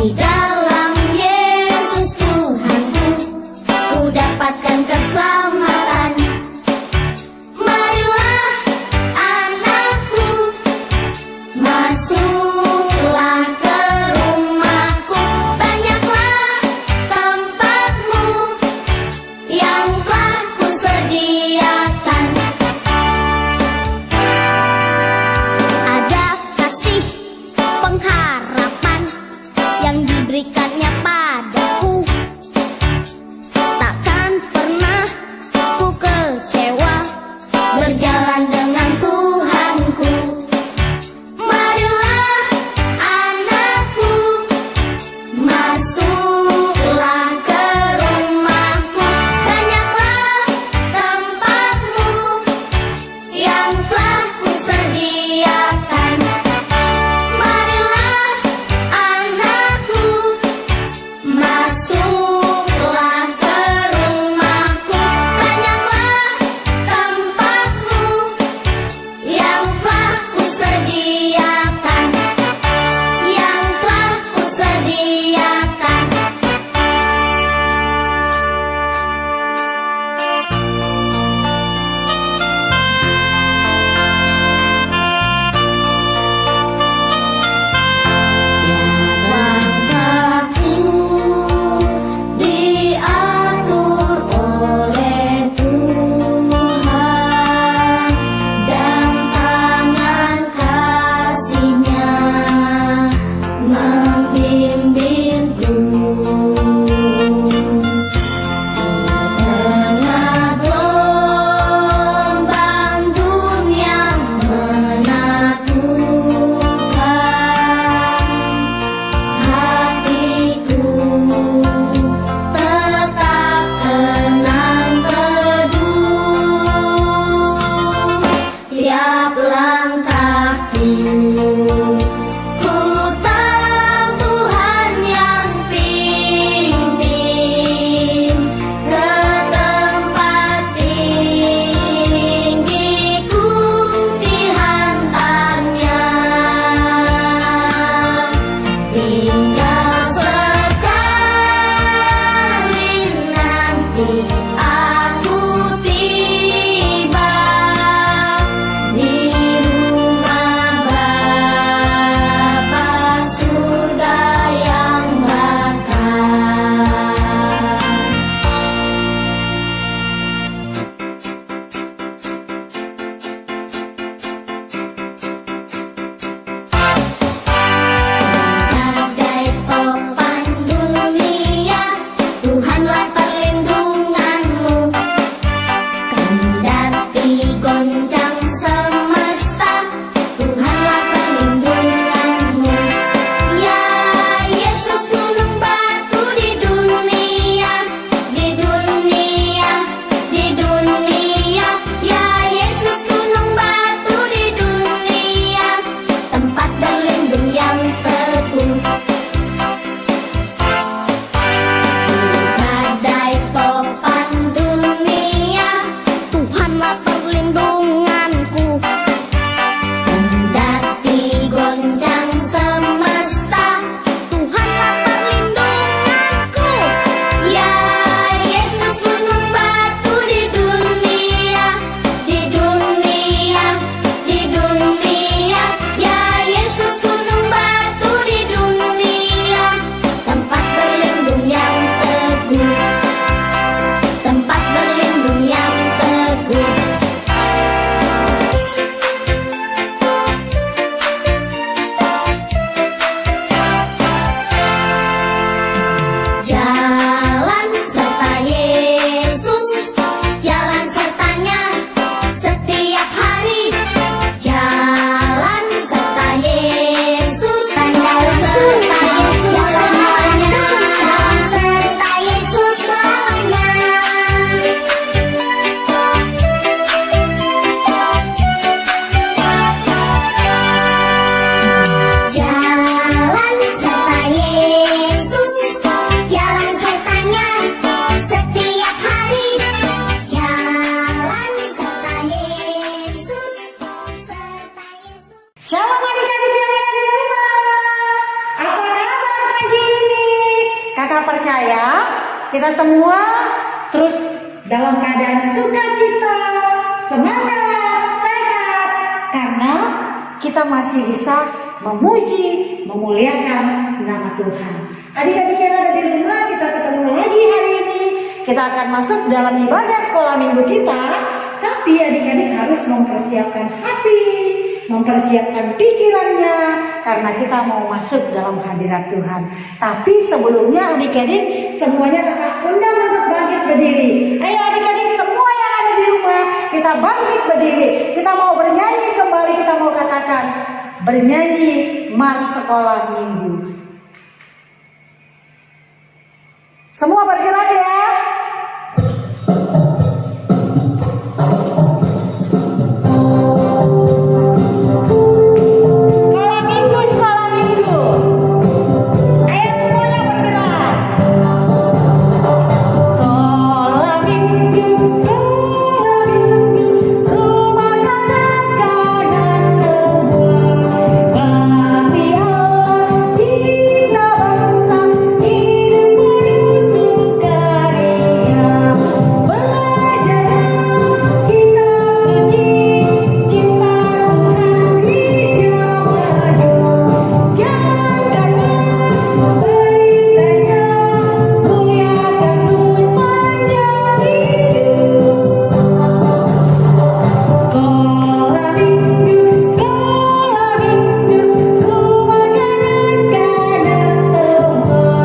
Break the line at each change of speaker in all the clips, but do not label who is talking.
Di dalam Yesus Tuhanku, ku dapatkan keselamatan. Marilah anakku, masuklah ke rumahku. Banyaklah tempatmu yang telah kusediakan. Ada kasih pengharapan yang diberikannya padaku. Takkan pernah ku kecewa berjalan dengan Tuhanku. Marilah anakku, masuklah ke rumahku. Banyaklah tempatmu yang telah kusediakan. Marilah anakku,
Kakak percaya kita semua terus dalam keadaan sukacita, semangat, sehat, karena kita masih bisa memuji, memuliakan nama Tuhan. Adik-adik yang ada di rumah, kita ketemu lagi hari ini. Kita akan masuk dalam ibadah sekolah minggu kita. Tapi adik-adik harus mempersiapkan hati, mempersiapkan pikirannya, karena kita mau masuk dalam hadirat Tuhan. Tapi sebelumnya adik-adik semuanya kakak undang untuk bangkit berdiri. Ayo adik-adik semua yang ada di rumah, kita bangkit berdiri. Kita mau bernyanyi kembali, kita mau katakan bernyanyi Mars Sekolah Minggu. Semua bergerak ya. Sekolah minggu, sekolah minggu. Ayo semuanya bergerak. Sekolah minggu, rumah kanak-kanak semua. Kasih Allah, cinta bangsa, hidup penuh sukaria. Belajarlah kitab suci, cinta Tuhan gereja maju. Jalankanlah beritanya, muliakan terus panjang hidup. Sekolah minggu, rumah kanak-kanak semua.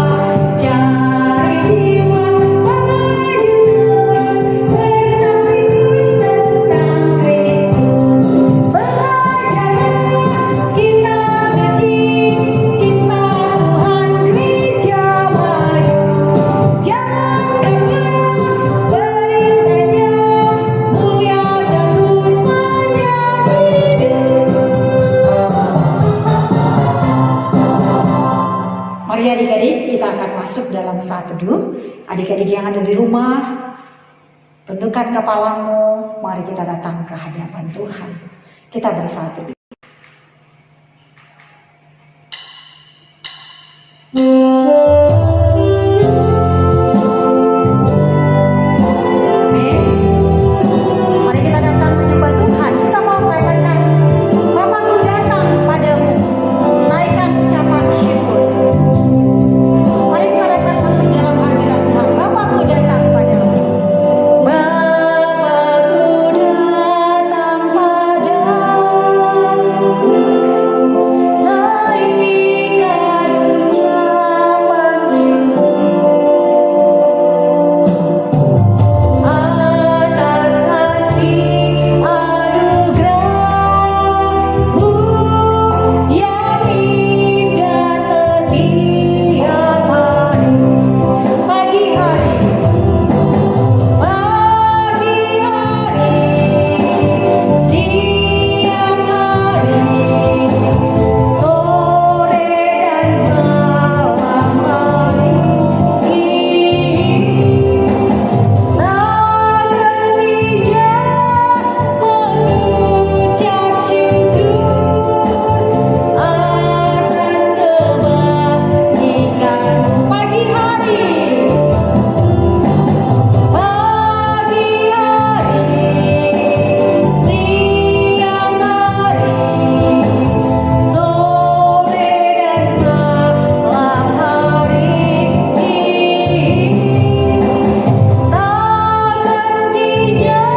Cari jiwa majulah, bersaksi tentang Kristus. Belajarlah kitab suci, cinta Tuhan gereja maju. Jalankanlah beritanya, muliakan terus panjang hidup. Mari adik-adik, kita akan masuk dalam saat teduh. Adik-adik yang ada di rumah, tundukkan kepalamu. Mari kita datang ke hadapan Tuhan. Kita bersatu. Oke. Mari kita datang menyembah Tuhan. Kita mau katakan, Bapakku datang padamu. Naikkan ucapan syukur. Mari kita datang masuk dalam hadirat Tuhan. Bapakku datang padamu. Bapakku datang padamu. Naikkan ucapan syukur. Atas kasih anugerah-Mu yang indah setiap hari. Pagi hari, siang hari, sore dan malam hari. Tak hentinya mengucap syukur atas kebajikan-Mu. Pagi hari, siang hari, sore dan malam hari. Tak hentinya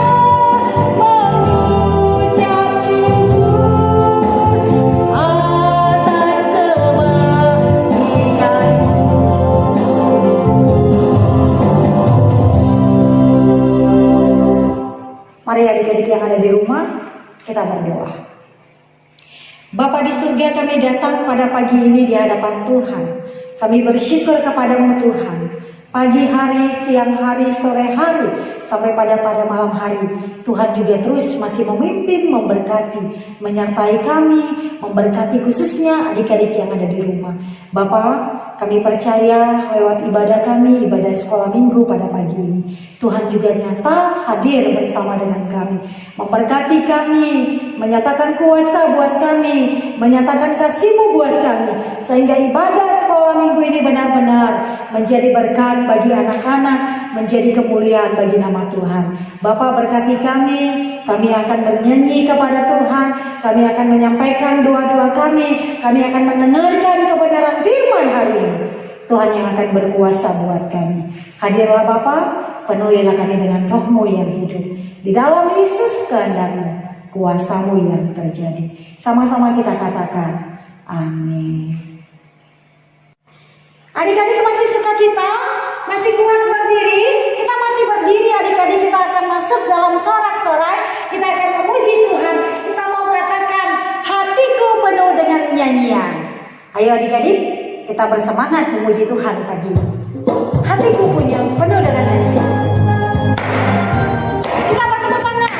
mengucap syukur atas kebajikan-Mu. Mari adik-adik yang ada di rumah, kita berdoa. Bapa di surga, kami datang pada pagi ini di hadapan Tuhan. Kami bersyukur kepadamu Tuhan. Pagi hari, siang hari, sore hari, sampai pada malam hari, Tuhan juga terus masih memimpin, memberkati, menyertai kami, memberkati khususnya adik-adik yang ada di rumah. Bapa, kami percaya lewat ibadah kami, ibadah sekolah minggu pada pagi ini, Tuhan juga nyata hadir bersama dengan kami. memberkati kami, menyatakan kuasa buat kami, menyatakan kasih-Mu buat kami, sehingga ibadah sekolah minggu ini benar-benar menjadi berkat bagi anak-anak, menjadi kemuliaan bagi nama Tuhan. Bapak berkati kami akan bernyanyi kepada Tuhan, kami akan menyampaikan doa-doa kami akan mendengarkan kebenaran firman hari ini. Tuhan yang akan berkuasa buat kami. Hadirlah Bapa, penuhilah kami dengan roh-Mu yang hidup. Di dalam Yesus kehendak-Mu, kuasa-Mu yang terjadi. Sama-sama kita katakan, amin. Adik-adik masih sukacita? Masih kuat berdiri? Kita masih berdiri adik-adik, kita akan masuk dalam sorak-sorai. Kita akan memuji Tuhan. Kita mau katakan, hatiku penuh dengan nyanyian. Ayo adik-adik, kita bersemangat memuji Tuhan pagi ini. Hatiku punya penuh dengan nyanyian. Kita bertepuk tangan.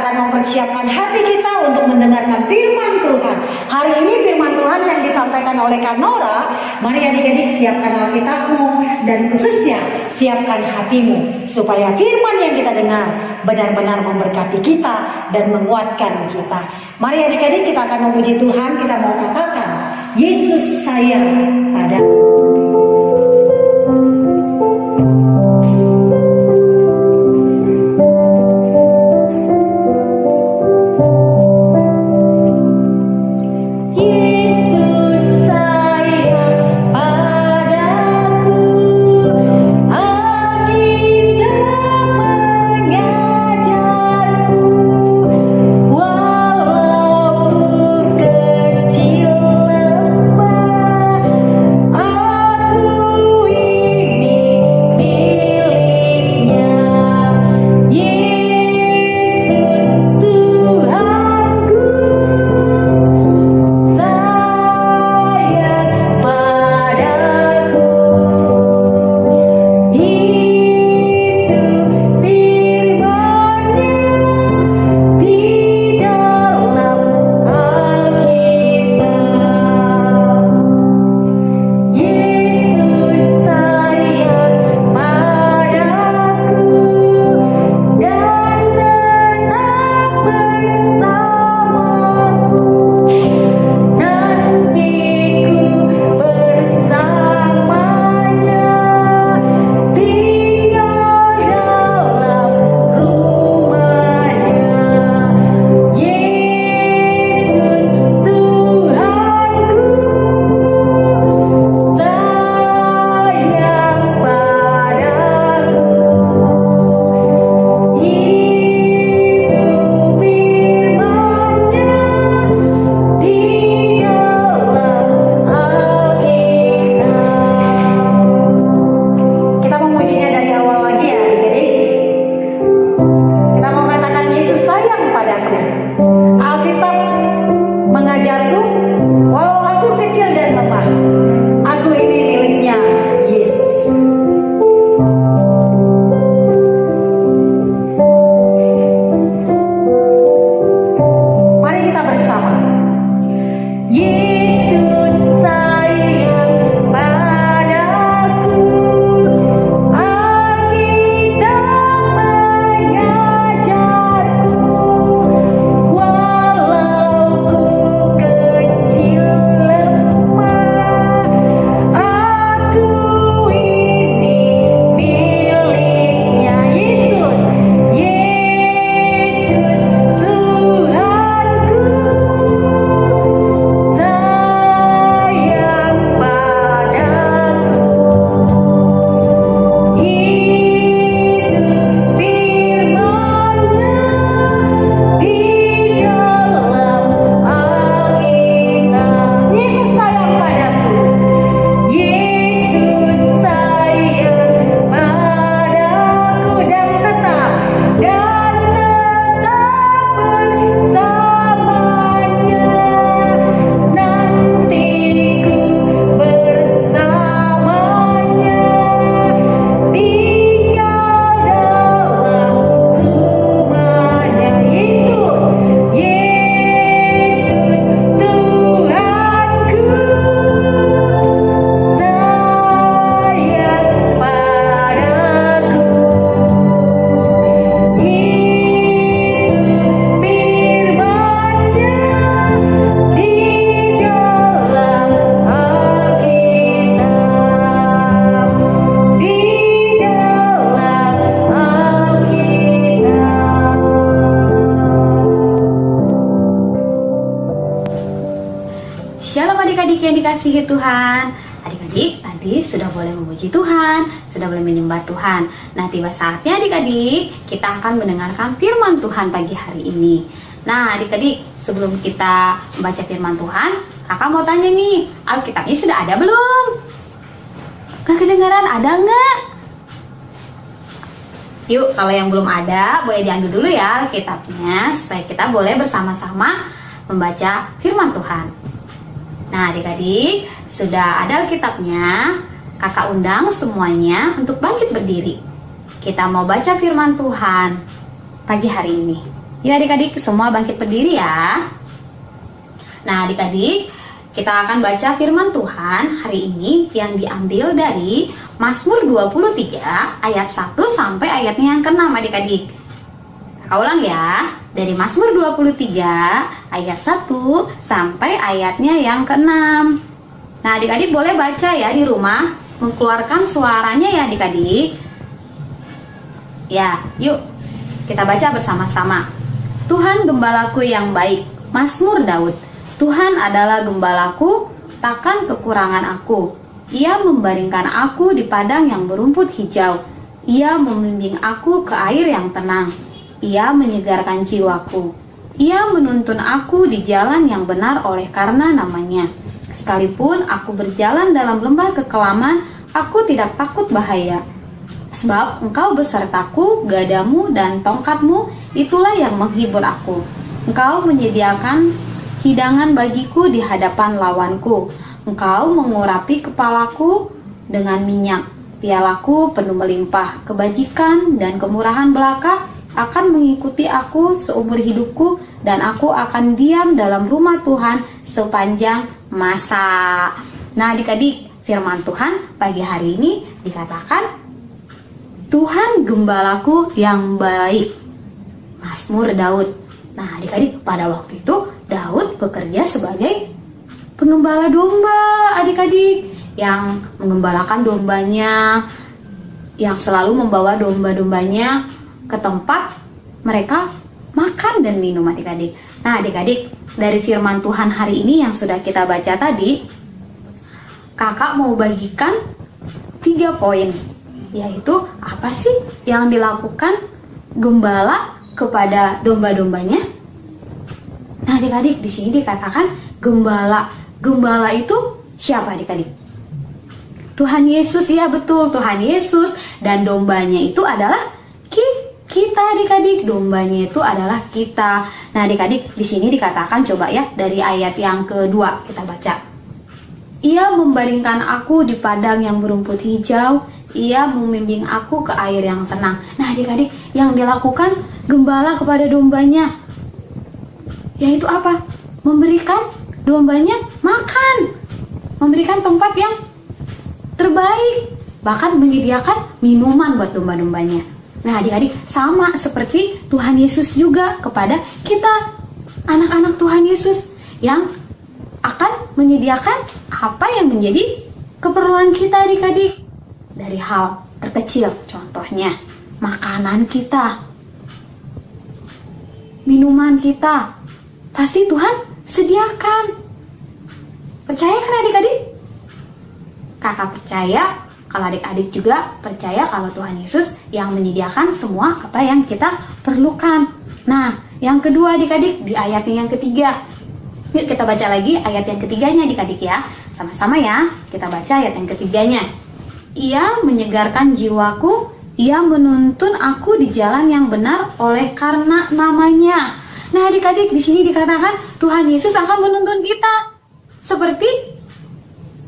Mempersiapkan hati kita untuk mendengarkan firman Tuhan. Hari ini firman Tuhan yang disampaikan oleh Kak Nora. Mari adik-adik siapkan Alkitabmu dan khususnya siapkan hatimu supaya firman yang kita dengar benar-benar memberkati kita dan menguatkan kita. Mari adik-adik kita akan memuji Tuhan. Kita mau katakan, Yesus sayang padaku.
Oh
adik-adik yang dikasihi Tuhan. Adik-adik tadi sudah boleh memuji Tuhan, sudah boleh menyembah Tuhan. Nah, tiba saatnya adik-adik kita akan mendengarkan firman Tuhan pagi hari ini. Nah, adik-adik sebelum kita membaca firman Tuhan, kakak mau tanya nih, Alkitabnya sudah ada belum? Gak kedengaran, ada nggak? Yuk, kalau yang belum ada, boleh diambil dulu ya Alkitabnya, supaya kita boleh bersama-sama membaca firman Tuhan. Nah, adik-adik, sudah ada Alkitabnya, kakak undang semuanya untuk bangkit berdiri. Kita mau baca firman Tuhan pagi hari ini. Yuk adik-adik, semua bangkit berdiri ya. Nah, adik-adik, kita akan baca firman Tuhan hari ini yang diambil dari Mazmur 23 ayat 1 sampai ayatnya yang ke-6 adik-adik. Kakak ulang ya, dari Mazmur 23 ayat 1 sampai ayatnya yang ke-6. Nah, adik-adik boleh baca ya di rumah, mengeluarkan suaranya ya adik-adik. Ya, yuk kita baca bersama-sama. Tuhan gembalaku yang baik, Mazmur Daud. Tuhan adalah gembalaku, takkan kekurangan aku. Ia membaringkan aku di padang yang berumput hijau. Ia membimbing aku ke air yang tenang. Ia menyegarkan jiwaku. Ia menuntun aku di jalan yang benar oleh karena namanya. Sekalipun aku berjalan dalam lembah kekelaman, aku tidak takut bahaya. Sebab engkau besertaku, gadamu dan tongkatmu, itulah yang menghibur aku. Engkau menyediakan hidangan bagiku di hadapan lawanku. Engkau mengurapi kepalaku dengan minyak. Pialaku penuh melimpah. Kebajikan dan kemurahan belaka akan mengikuti aku seumur hidupku, dan aku akan diam dalam rumah Tuhan sepanjang masa. Nah, adik-adik, firman Tuhan pagi hari ini dikatakan Tuhan gembalaku yang baik, Mazmur Daud. Nah, adik-adik, pada waktu itu Daud bekerja sebagai pengembala domba, adik-adik, yang mengembalakan dombanya, yang selalu membawa domba-dombanya ke tempat mereka makan dan minum, adik-adik. Nah, adik-adik, dari firman Tuhan hari ini yang sudah kita baca tadi, kakak mau bagikan 3 poin, yaitu apa sih yang dilakukan gembala kepada domba-dombanya. Nah, adik-adik, di sini dikatakan gembala. Gembala itu siapa, adik-adik? Tuhan Yesus, ya betul, Tuhan Yesus. Dan dombanya itu adalah kita, adik-adik. Dombanya itu adalah kita. Nah, adik-adik, di sini dikatakan, coba ya, dari ayat yang kedua kita baca. Ia membaringkan aku di padang yang berumput hijau. Ia membimbing aku ke air yang tenang. Nah, adik-adik, yang dilakukan gembala kepada dombanya, yaitu apa? Memberikan dombanya makan. Memberikan tempat yang terbaik. Bahkan menyediakan minuman buat domba-dombanya. Nah, adik-adik, sama seperti Tuhan Yesus juga kepada kita, anak-anak Tuhan Yesus, yang akan menyediakan apa yang menjadi keperluan kita, adik-adik. Dari hal terkecil, contohnya makanan kita, minuman kita, pasti Tuhan sediakan. Percaya kan adik-adik? Kakak percaya, kalau adik-adik juga percaya kalau Tuhan Yesus yang menyediakan semua apa yang kita perlukan. Nah, yang kedua adik-adik, di ayat yang ketiga. Yuk kita baca lagi ayat yang ketiganya adik-adik ya. Sama-sama ya, kita baca ayat yang ketiganya. Ia menyegarkan jiwaku, ia menuntun aku di jalan yang benar oleh karena namanya. Nah, adik-adik, di sini dikatakan Tuhan Yesus akan menuntun kita seperti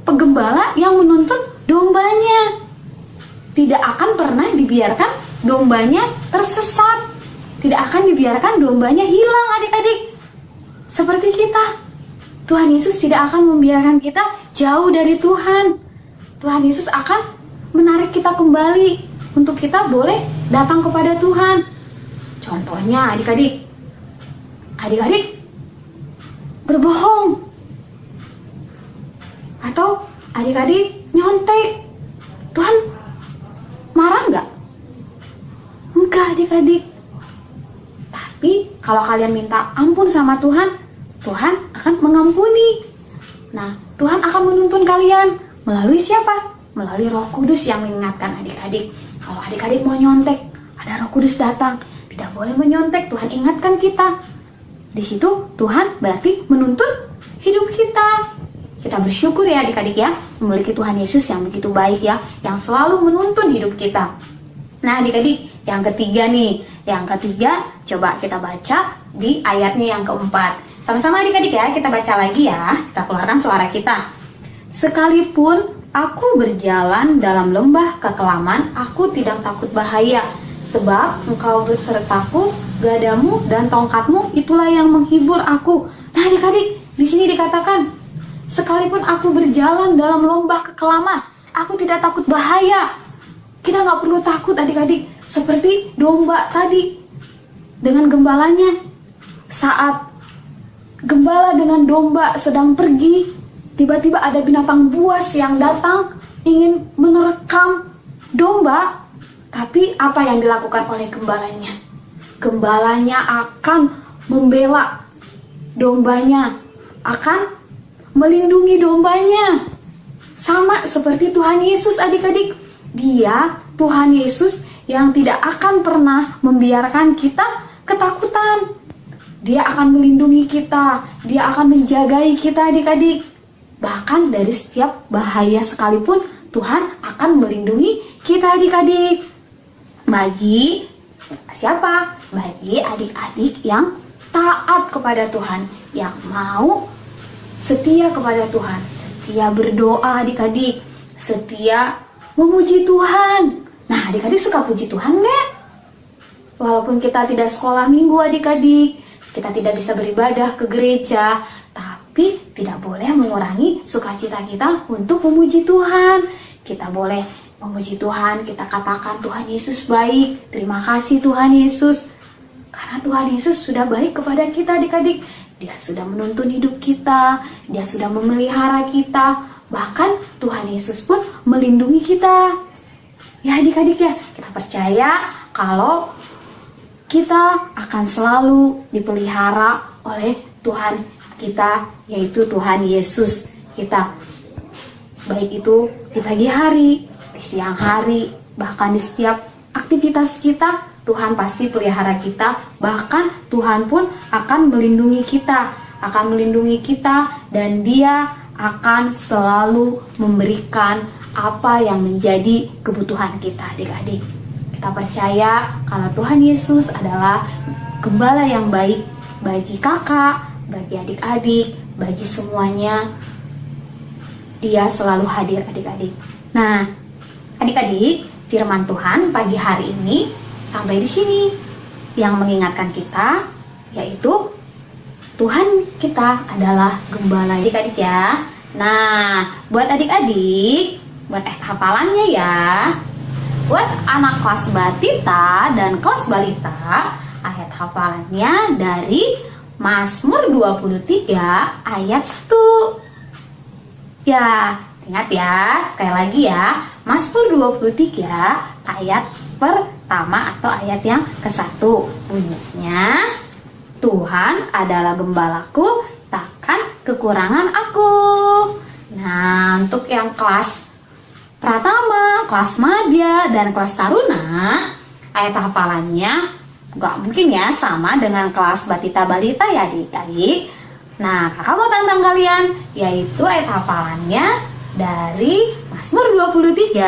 penggembala yang menuntun dombanya. Tidak akan pernah dibiarkan dombanya tersesat. Tidak akan dibiarkan dombanya hilang, adik-adik. Seperti kita, Tuhan Yesus tidak akan membiarkan kita jauh dari Tuhan. Tuhan Yesus akan menarik kita kembali untuk kita boleh datang kepada Tuhan. Contohnya adik-adik berbohong, atau adik-adik nyontek, Tuhan marah nggak? Enggak, adik-adik. Tapi kalau kalian minta ampun sama Tuhan, Tuhan akan mengampuni. Nah, Tuhan akan menuntun kalian melalui siapa? Melalui Roh Kudus yang mengingatkan adik-adik. Kalau adik-adik mau nyontek, ada Roh Kudus datang. Tidak boleh menyontek, Tuhan ingatkan kita. Di situ Tuhan berarti menuntun hidup kita. Kita bersyukur ya adik-adik ya, memiliki Tuhan Yesus yang begitu baik ya, yang selalu menuntun hidup kita. Nah adik-adik, yang ketiga nih. Yang ketiga, coba kita baca di ayatnya yang keempat. Sama-sama adik-adik ya, kita baca lagi ya. Kita keluarkan suara kita. Sekalipun aku berjalan dalam lembah kekelaman, aku tidak takut bahaya. Sebab engkau besertaku, gadamu dan tongkatmu itulah yang menghibur aku. Nah adik-adik, di sini dikatakan, sekalipun aku berjalan dalam lembah kekelaman, aku tidak takut bahaya. Kita nggak perlu takut adik-adik. Seperti domba tadi dengan gembalanya. Saat gembala dengan domba sedang pergi, tiba-tiba ada binatang buas yang datang ingin menerkam domba. Tapi apa yang dilakukan oleh gembalanya? Gembalanya akan membela dombanya, akan melindungi dombanya. Sama seperti Tuhan Yesus adik-adik. Dia, Tuhan Yesus, yang tidak akan pernah membiarkan kita ketakutan. Dia akan melindungi kita, dia akan menjagai kita adik-adik. Bahkan dari setiap bahaya sekalipun, Tuhan akan melindungi kita adik-adik. Bagi siapa? Bagi adik-adik yang taat kepada Tuhan, yang mau setia kepada Tuhan, setia berdoa adik-adik, setia memuji Tuhan. Nah adik-adik suka puji Tuhan nggak? Walaupun kita tidak sekolah minggu adik-adik, kita tidak bisa beribadah ke gereja, tapi tidak boleh mengurangi sukacita kita untuk memuji Tuhan. Kita boleh memuji Tuhan, kita katakan Tuhan Yesus baik, terima kasih Tuhan Yesus. Karena Tuhan Yesus sudah baik kepada kita adik-adik. Dia sudah menuntun hidup kita, dia sudah memelihara kita. Bahkan Tuhan Yesus pun melindungi kita. Ya adik-adik ya, kita percaya kalau kita akan selalu dipelihara oleh Tuhan kita, yaitu Tuhan Yesus kita. Baik itu di pagi hari, di siang hari, bahkan di setiap aktivitas kita, Tuhan pasti pelihara kita. Bahkan Tuhan pun akan melindungi kita, dan Dia akan selalu memberikan apa yang menjadi kebutuhan kita adik-adik. Kita percaya kalau Tuhan Yesus adalah gembala yang baik bagi kakak, bagi adik-adik, bagi semuanya. Dia selalu hadir adik-adik. Nah, adik-adik, firman Tuhan pagi hari ini sampai di sini. Yang mengingatkan kita yaitu Tuhan kita adalah gembala adik-adik ya. Nah, buat adik-adik, buat hafalannya ya. Buat anak kelas batita dan kelas balita, ayat hafalannya dari Mazmur 23 ayat 1. Ya, ingat ya, sekali lagi ya. Mazmur 23 ayat pertama atau ayat yang ke-1. Bunyinya, Tuhan adalah gembalaku, takkan kekurangan aku. Nah, untuk yang kelas Pratama, kelas Madya, dan kelas Taruna, ayat hafalannya nggak mungkin ya sama dengan kelas Batita Balita ya adik-adik. Nah, kakak mau tantang kalian, yaitu ayat hafalannya dari Mazmur 23,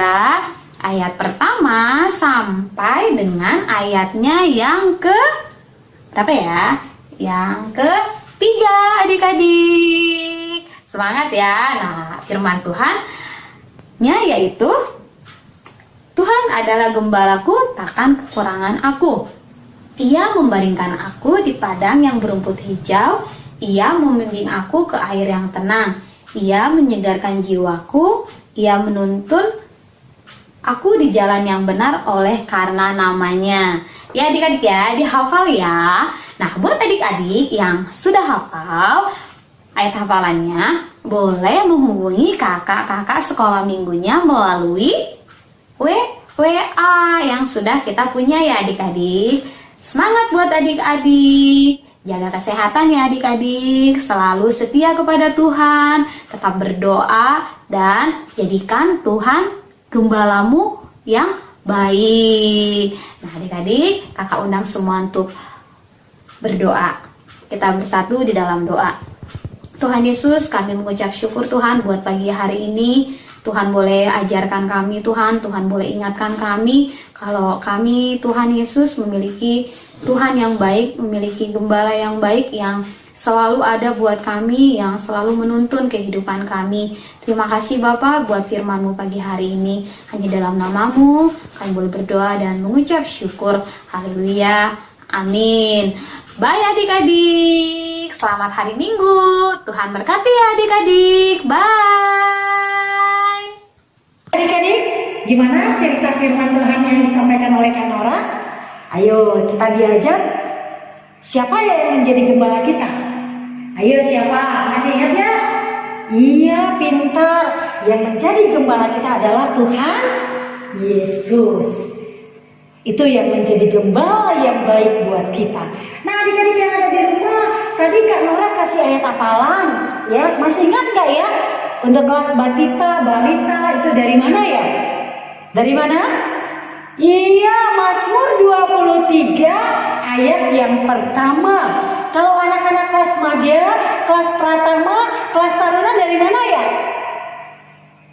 ayat pertama sampai dengan ayatnya yang ke berapa ya? Yang ketiga adik-adik. Semangat ya. Nah, firman Tuhan yaitu Tuhan adalah gembalaku, takkan kekurangan aku. Ia membaringkan aku di padang yang berumput hijau. Ia membimbing aku ke air yang tenang. Ia menyegarkan jiwaku. Ia menuntun aku di jalan yang benar oleh karena namanya. Ya adik-adik ya, dihafal ya. Nah, buat adik-adik yang sudah hafal ayat hafalannya, boleh menghubungi kakak-kakak sekolah minggunya melalui WA yang sudah kita punya ya adik-adik. Semangat buat adik-adik. Jaga kesehatan ya adik-adik, selalu setia kepada Tuhan, tetap berdoa, dan jadikan Tuhan gembalamu yang baik. Nah adik-adik, kakak undang semua untuk berdoa. Kita bersatu di dalam doa. Tuhan Yesus, kami mengucap syukur Tuhan buat pagi hari ini. Tuhan boleh ajarkan kami Tuhan boleh ingatkan kami kalau kami Tuhan Yesus memiliki Tuhan yang baik, memiliki gembala yang baik yang selalu ada buat kami, yang selalu menuntun kehidupan kami. Terima kasih Bapa buat firman-Mu pagi hari ini. Hanya dalam nama-Mu kami boleh berdoa dan mengucap syukur. Haleluya. Amin. Bye adik-adik. Selamat hari Minggu. Tuhan berkati ya adik-adik. Bye.
Adik-adik, gimana cerita firman Tuhan yang disampaikan oleh Kak Nora? Ayo kita diajak. Siapa yang menjadi gembala kita? Ayo siapa? Masih ingat ya? Iya, pintar. Yang menjadi gembala kita adalah Tuhan Yesus. Itu yang menjadi gembala yang baik buat kita. Nah adik-adik yang ada di rumah, tadi Kak Nora kasih ayat hafalan, ya masih ingat nggak ya? Untuk kelas balita itu dari mana ya? Dari mana? Iya, Mazmur 23 ayat yang pertama. Kalau anak-anak kelas madya, kelas pratama, kelas taruna dari mana ya?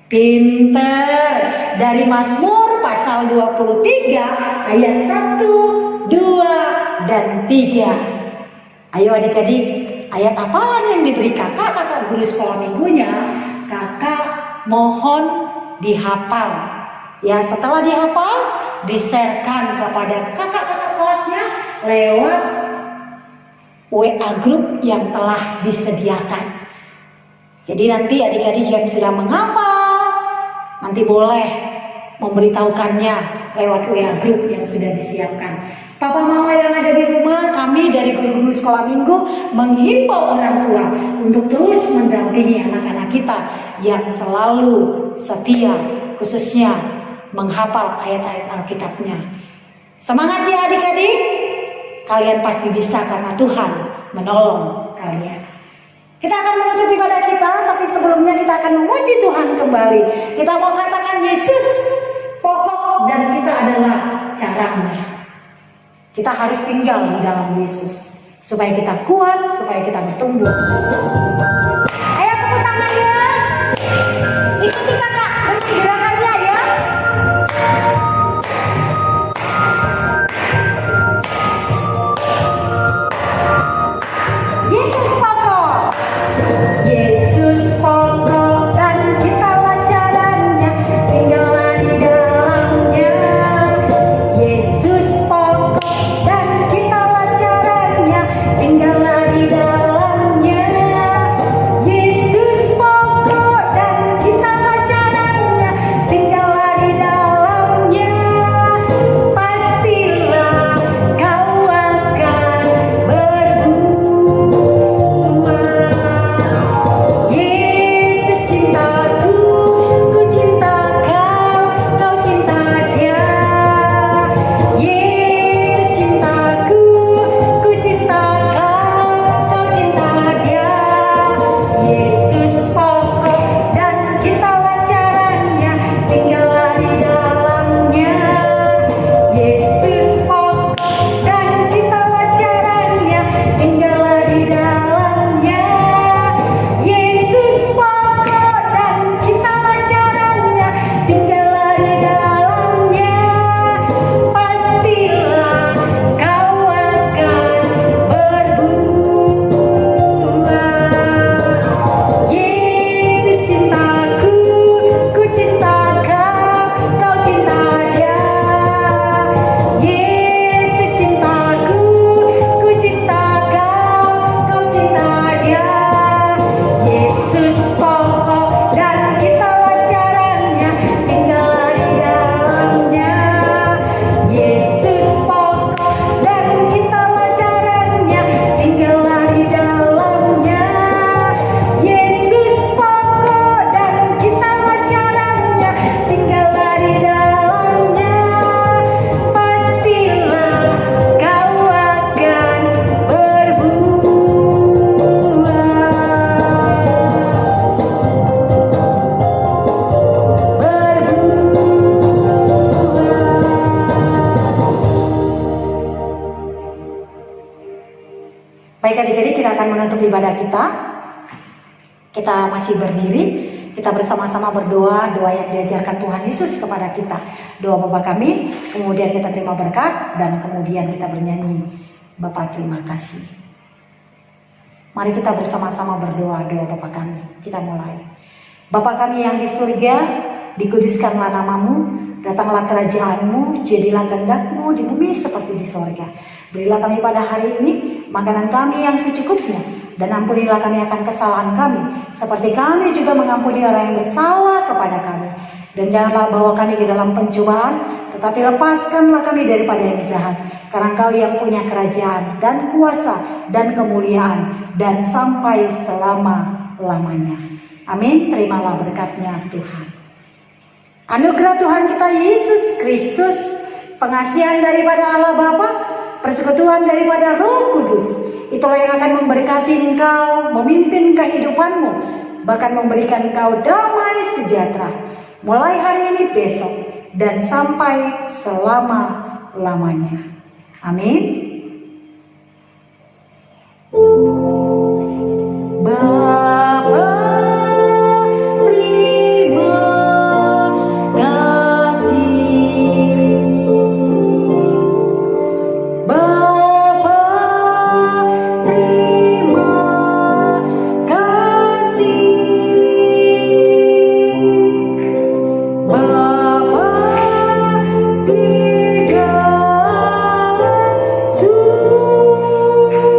Pinter. Dari Mazmur pasal 23 ayat 1, 2, dan 3. Ayo adik-adik, ayat hafalan yang diberi kakak guru sekolah minggunya, kakak mohon dihafal. Ya setelah dihafal, di-sharekan kepada kakak-kakak kelasnya lewat WA group yang telah disediakan. Jadi nanti adik-adik yang sudah menghafal, nanti boleh memberitahukannya lewat WA group yang sudah disiapkan. Papa mama yang ada di rumah, kami dari guru-guru sekolah minggu menghimbau orang tua untuk terus mendampingi anak-anak kita yang selalu setia, khususnya menghafal ayat-ayat Alkitabnya. Semangat ya adik-adik, kalian pasti bisa karena Tuhan menolong kalian. Kita akan menutup ibadah kita, tapi sebelumnya kita akan memuji Tuhan kembali. Kita mau katakan Yesus pokok dan kita adalah caranya. Kita harus tinggal di dalam Yesus supaya kita kuat, supaya kita bertumbuh. Ayo tepuk tangannya. Ikuti kakak dengan gerakannya ya. Yesus pokok. Yesus pokok dan kitalah caranya, tinggallah di dalamnya. Yesus pokok dan kitalah caranya, tinggallah di dalamnya. Yesus pokok dan kitalah caranya, tinggallah di dalamnya. Pastilah kau akan berbuah. Yesus cintaku, ku cinta kau, kau cinta dia. Yesus cintaku, ku cinta kau, kau adik-adik kita akan menutup ibadah kita. Kita masih berdiri, kita bersama-sama berdoa, doa yang diajarkan Tuhan Yesus kepada kita. Doa Bapa kami, kemudian kita terima berkat, dan kemudian kita bernyanyi, Bapa terima kasih. Mari kita bersama-sama berdoa, doa Bapa kami. Kita mulai. Bapa kami yang di surga, dikuduskanlah namamu, datanglah kerajaanmu, jadilah kehendak-mu di bumi seperti di sorga. Berilah kami pada hari ini makanan kami yang secukupnya, dan ampunilah kami akan kesalahan kami, seperti kami juga mengampuni orang yang bersalah kepada kami. Dan janganlah bawa kami ke dalam pencobaan, tetapi lepaskanlah kami daripada yang jahat. Karena Engkau yang punya kerajaan dan kuasa dan kemuliaan dan sampai selama-lamanya. Amin. Terimalah berkatnya Tuhan. Anugerah Tuhan kita Yesus Kristus, pengasihan daripada Allah Bapa, persekutuan daripada Roh Kudus, itulah yang akan memberkati engkau, memimpin kehidupanmu, bahkan memberikan engkau damai sejahtera, mulai hari ini, besok, dan sampai selama-lamanya. Amin. Bapa, terima kasih. Bapa, terima kasih. Bapa di dalam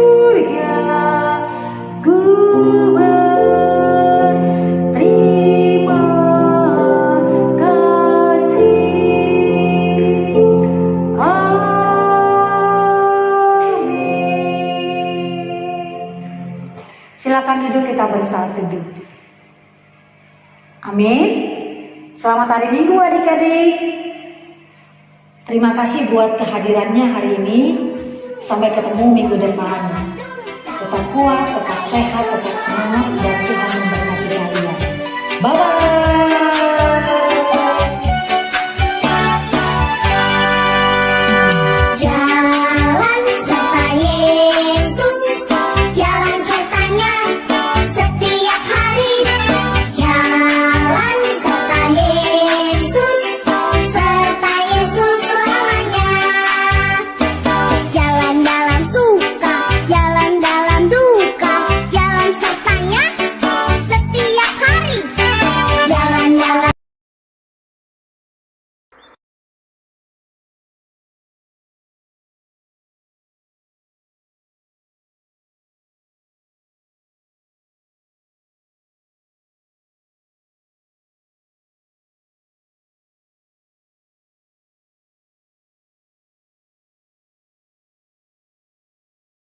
surga, ku berterima kasih. Amin. Silakan duduk, kita bersatu duduk. Amin. Selamat hari Minggu adik-adik. Terima kasih buat kehadirannya hari ini. Sampai ketemu minggu depan. Tetap kuat, tetap sehat, tetap semangat, dan Tuhan memberkati kalian. Bye-bye.